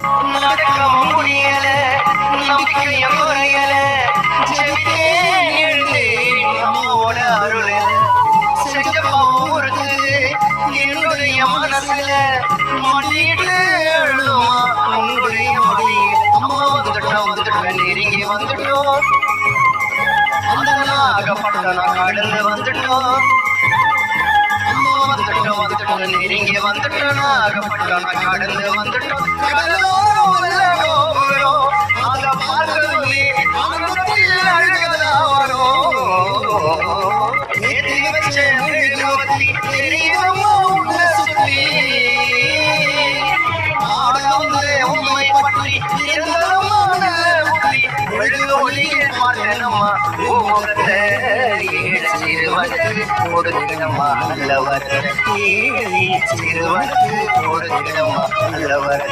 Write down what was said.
நடக்கவும் முடியல நம்பிக்கையும் குறையல ஜெபித்தேன் எழுந்தேன் நம்மோட அருள் செஞ்ச போறது என்னுடைய மனசுல மாட்டிட்டு எழுதுமா உங்களுடைய மொழி அம்மா வந்துட்டோம் நெருங்கி வந்துட்டோம் அந்த நாகப்பட்டண கடந்து வந்துட்டோம் அம்மா வந்துட்டோம் நெருங்கி வந்துட்டோம் நாகப்பட்டண கடந்து வந்துட்டோம் கடலோரம் உலகம் அத பார்க்கவே அங்கத்தில் அழகதா வரும் ஏற்றி வச்ச மெழுகுவர்த்தி தெரியுமா உள்ள சுற்றி ஆடவந்தே உண்மை பற்றி இருந்தமான புத்தி மெழுகு ஒளியை பார்த்தனம்மா முகத்தை சிறுவனுக்கு கொடுக்கணுமா நல்லவர் சிறுவனுக்கு கொடுக்கணுமா நல்லவர்